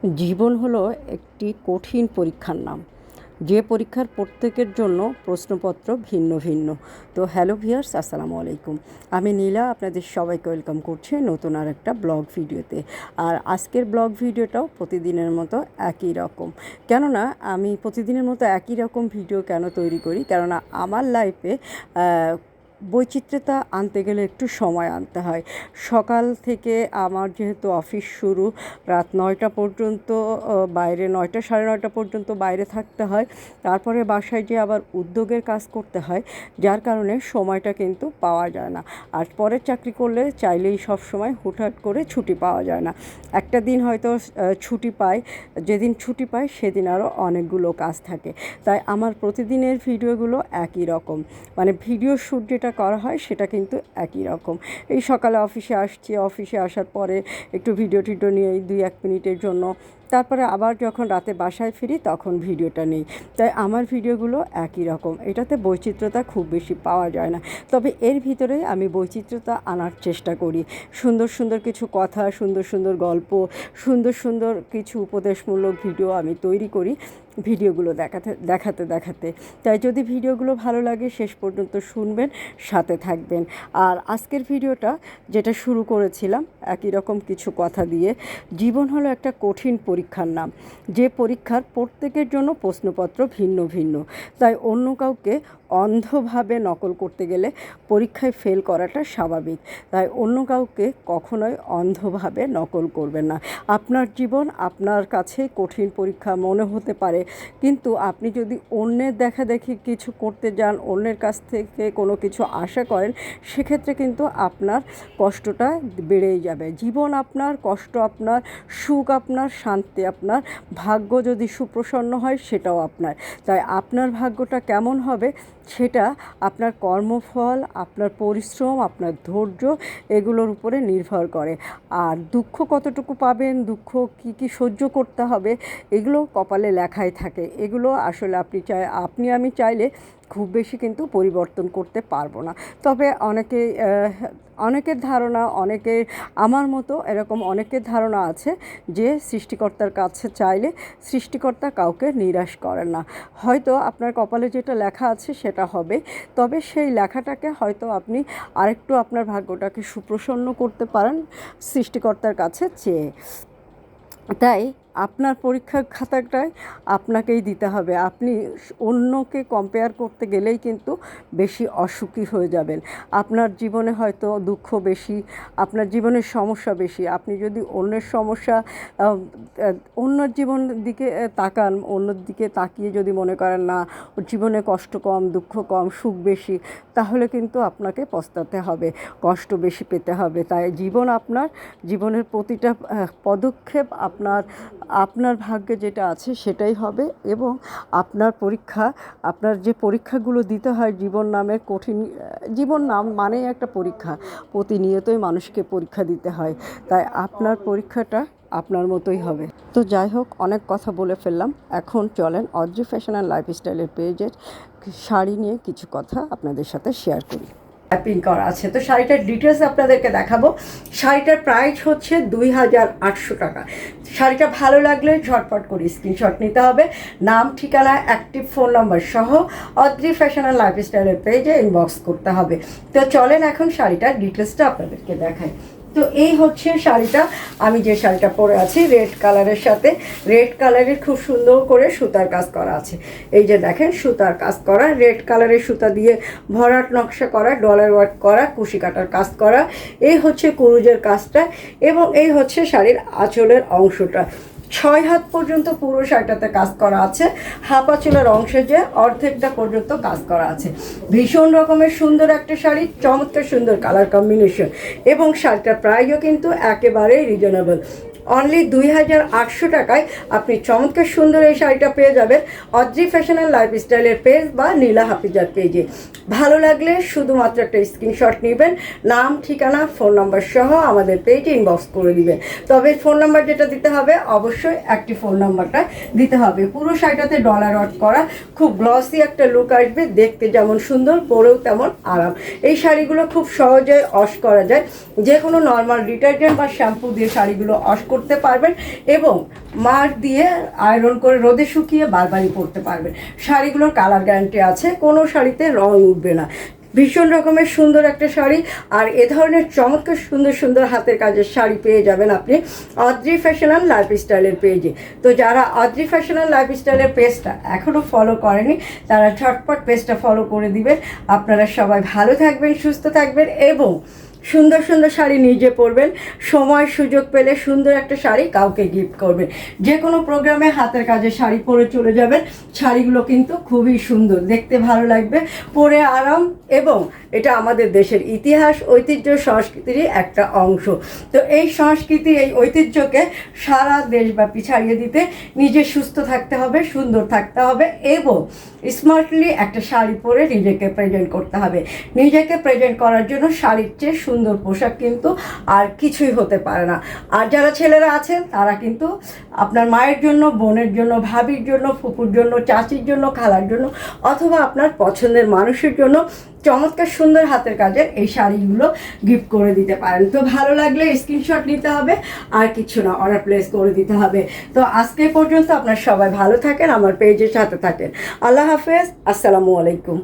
জীবন হলো একটি কঠিন পরীক্ষার নাম, যে পরীক্ষার প্রত্যেকের জন্য প্রশ্নপত্র ভিন্ন ভিন্ন। তো হ্যালো ভিউয়ার্স, আসসালামু আলাইকুম। আমি নীলা আপনাদের সবাইকে ওয়েলকাম করছি নতুন আর একটা ব্লগ ভিডিওতে। আর আজকের ব্লগ ভিডিওটাও প্রতিদিনের মতো একই রকম। কেননা আমি প্রতিদিনের মতো একই রকম ভিডিও কেন তৈরি করি, কেননা আমার লাইফে বৈচিত্র্যতা আনতে গেলে একটু সময় আনতে হয়। সকাল থেকে আমার যেহেতু অফিস শুরু, রাত 9টা পর্যন্ত বাইরে, 9টা সাড়ে 9টা পর্যন্ত বাইরে থাকতে হয়, তারপরে বাসায় যেয়ে আবার উদ্যোগের কাজ করতে হয়, যার কারণে সময়টা কিন্তু পাওয়া যায় না। আর পরের চাকরি করলে চাইলেই সব সময় হুটহাট করে ছুটি পাওয়া যায় না। একটা দিন হয়তো ছুটি পাই, যেদিন ছুটি পাই সেদিন আরও অনেকগুলো কাজ থাকে। তাই আমার প্রতিদিনের ভিডিওগুলো একই রকম, মানে ভিডিও শ্যুট যেটা করা হয় সেটা কিন্তু একই রকম। এই সকালে অফিসে আসছি, অফিসে আসার পরে একটু ভিডিও টিডিও নিয়ে 2-1 মিনিটের জন্য, তারপরে আবার যখন রাতে বাসায় ফিরি তখন ভিডিওটা নেই। তাই আমার ভিডিওগুলো একই রকম, এটাতে বৈচিত্র্যতা খুব বেশি পাওয়া যায় না। তবে এর ভিতরে আমি বৈচিত্র্যতা আনার চেষ্টা করি। সুন্দর সুন্দর কিছু কথা, সুন্দর সুন্দর গল্প, সুন্দর সুন্দর কিছু উপদেশমূলক ভিডিও আমি তৈরি করি ভিডিওগুলো দেখাতে। তাই যদি ভিডিওগুলো ভালো লাগে শেষ পর্যন্ত শুনবেন, সাথে থাকবেন। আর আজকের ভিডিওটা যেটা শুরু করেছিলাম একই রকম কিছু কথা দিয়ে, জীবন হলো একটা কঠিন পরীক্ষার নাম, যে পরীক্ষার প্রত্যেকের জন্য প্রশ্নপত্র ভিন্ন ভিন্ন। তাই অন্য কাউকে অন্ধভাবে নকল করতে গেলে পরীক্ষায় ফেল করাটা স্বাভাবিক। তাই অন্য কাউকে কখনোই অন্ধভাবে নকল করবেন না। আপনার জীবন আপনার কাছে কঠিন পরীক্ষা মনে হতে পারে, কিন্তু আপনি যদি অন্যের দেখাদেখি কিছু করতে যান, অন্যের কাছ থেকে কোনো কিছু আশা করেন, সেক্ষেত্রে কিন্তু আপনার কষ্টটা বেড়েই যাবে। জীবন আপনার, কষ্ট আপনার, সুখ আপনার, শান্তি আপনার, ভাগ্য যদি সুপ্রসন্ন হয় সেটাও আপনার। তাই আপনার ভাগ্যটা কেমন হবে সেটা আপনার কর্মফল, আপনার পরিশ্রম, আপনার ধৈর্য, এগুলোর উপরে নির্ভর করে। আর দুঃখ কতটুকু পাবেন, দুঃখ কি সহ্য করতে হবে, এগুলো কপালে লেখাই থাকে। এগুলো আসলে আপনি আমি চাইলে খুব বেশি কিন্তু পরিবর্তন করতে পারবো না। তবে অনেকের ধারণা, আমার মতো এরকম অনেকের ধারণা আছে যে সৃষ্টিকর্তার কাছে চাইলে সৃষ্টিকর্তা কাউকে নিরাশ করেন না। হয়তো আপনার কপালে যেটা লেখা আছে সেটা হবে, তবে সেই লেখাটাকে হয়তো আপনি আরেকটু আপনার ভাগ্যটাকে সুপ্রসন্ন করতে পারেন সৃষ্টিকর্তার কাছে চেয়ে। তাই আপনার পরীক্ষার খাতাটাই আপনাকেই দিতে হবে। আপনি অন্যকে কম্পেয়ার করতে গেলেই কিন্তু বেশি অসুখী হয়ে যাবেন। আপনার জীবনে হয়তো দুঃখ বেশি, আপনার জীবনের সমস্যা বেশি। আপনি যদি অন্যের সমস্যা, অন্যের জীবনের দিকে তাকান, অন্যের দিকে তাকিয়ে যদি মনে করেন না ওর জীবনে কষ্ট কম, দুঃখ কম, সুখ বেশি, তাহলে কিন্তু আপনাকে পস্তাতে হবে, কষ্ট বেশি পেতে হবে। তাই জীবনের প্রতিটা পদক্ষেপ আপনার ভাগ্যে যেটা আছে সেটাই হবে। এবং আপনার যে পরীক্ষাগুলো দিতে হয়, জীবন নাম মানেই একটা পরীক্ষা, প্রতিনিয়তই মানুষকে পরীক্ষা দিতে হয়। তাই আপনার পরীক্ষাটা আপনার মতোই হবে। তো যাই হোক, অনেক কথা বলে ফেললাম। এখন চলেন অদ্রি ফ্যাশন অ্যান্ড লাইফস্টাইলের পেজের শাড়ি নিয়ে কিছু কথা আপনাদের সাথে শেয়ার করি। র্যাপিং করা আছে, তো শাড়িটার ডিটেলস আপনাদেরকে দেখাবো। শাড়িটার প্রাইস হচ্ছে 2800 টাকা। শাড়িটা ভালো লাগলে ঝটপট করে স্ক্রিনশট নিতে হবে, নাম, ঠিকানা, অ্যাক্টিভ ফোন নাম্বার সহ অদ্রি ফ্যাশন অ্যান্ড লাইফস্টাইলের পেজে ইনবক্স করতে হবে। তো চলেন এখন শাড়িটার ডিটেলসটা আপনাদেরকে দেখাই। তো এই হচ্ছে শাড়িটা, আমি যে শাড়িটা পরে আছি রেড কালারের সাথে, রেড কালারের খুব সুন্দর করে সুতার কাজ করা আছে। এই যে দেখেন, সুতার কাজ করা, রেড কালারের সুতা দিয়ে ভরাট নকশা করা, ডলার ওয়ার্ক করা, কুশি কাটার কাজ করা, এই হচ্ছে কুরুজের কাজটা। এবং এই হচ্ছে শাড়ির আঁচলের অংশটা, 6 হাত পর্যন্ত পুরো শাড়িটাতে কাজ করা আছে। হাফ আঁচলের অংশে যে অর্ধেকটা পর্যন্ত কাজ করা আছে। ভীষণ রকমের সুন্দর একটা শাড়ি, চমৎকার সুন্দর কালার কম্বিনেশন, এবং শাড়িটার প্রাইসও কিন্তু একেবারেই রিজনেবল। অনলি 2800 টাকায় আপনি চমৎকার সুন্দর এই শাড়িটা পেয়ে যাবেন অদ্রি ফ্যাশন অ্যান্ড লাইফস্টাইলের পেজ বা নীলা হাফিজার পেজে। ভালো লাগলে শুধুমাত্র একটা স্ক্রিনশট নেবেন, নাম, ঠিকানা, ফোন নাম্বার সহ আমাদের পেজে ইনবক্স করে দিবেন। তবে ফোন নাম্বার যেটা দিতে হবে, অবশ্যই একটি ফোন নাম্বারটা দিতে হবে। পুরো শাড়িটাতে ডলার ওয়ার্ক করা, খুব গ্লসি একটা লুক আসবে, দেখতে যেমন সুন্দর, পরেও তেমন আরাম। এই শাড়িগুলো খুব সহজে ওয়াশ করা যায়, যে কোনো নর্মাল ডিটারজেন্ট বা শ্যাম্পু দিয়ে শাড়িগুলো ওয়াশ করতে পরতে পারবেন এবং মার দিয়ে আয়রন করে রোদে শুকিয়ে বারবারই পরতে পারবেন। শাড়িগুলোর কালার গ্যারান্টি আছে, কোনো শাড়িতে রং উঠবে না। ভীষণ রকমের সুন্দর একটা শাড়ি, আর এ ধরনের চমৎকার সুন্দর সুন্দর হাতের কাজের শাড়ি পেয়ে যাবেন আপনি অদ্রি ফ্যাশন অ্যান্ড লাইফস্টাইলের পেজে। তো যারা অদ্রি ফ্যাশন অ্যান্ড লাইফস্টাইলের পেজটা এখনও ফলো করেনি তারা ঝটপট পেজটা ফলো করে দিবেন। আপনারা সবাই ভালো থাকবেন, সুস্থ থাকবেন এবং সুন্দর সুন্দর শাড়ি নিজে পরবেন। সময় সুযোগ পেলে সুন্দর একটা শাড়ি কাউকে গিফট করবেন। যে কোনো প্রোগ্রামে হাতের কাজে শাড়ি পরে চলে যাবেন। শাড়িগুলো কিন্তু খুবই সুন্দর, দেখতে ভালো লাগবে, পরে আরাম, এবং এটা আমাদের দেশের ইতিহাস, ঐতিহ্য, সংস্কৃতিরই একটা অংশ। তো এই সংস্কৃতি, এই ঐতিহ্যকে সারা দেশব্যাপী ছাড়িয়ে দিতে নিজে সুস্থ থাকতে হবে, সুন্দর থাকতে হবে এবং স্মার্টলি একটা শাড়ি পরে নিজেকে প্রেজেন্ট করতে হবে। নিজেকে প্রেজেন্ট করার জন্য শাড়ির চেয়ে সুন্দর পোশাক কিন্তু আর কিছুই হতে পারে না। আর যারা ছেলেরা আছেন তারা কিন্তু আপনার মায়ের জন্য, বোনের জন্য, ভাবির জন্য, ফুপুর জন্য, চাচির জন্য, খালার জন্য অথবা আপনার পছন্দের মানুষের জন্য চমৎকার সুন্দর হাতের কাজের এই শাড়িগুলো গিফট করে দিতে পারেন। তো ভালো লাগলে স্ক্রিনশট নিতে হবে, আর কিছু না, অর্ডার প্লেস করে দিতে হবে। তো আজকে পর্যন্ত আপনার সবাই ভালো থাকেন, আমার পেজের সাথে থাকেন। আল্লাহ হাফেজ, আসসালামু আলাইকুম।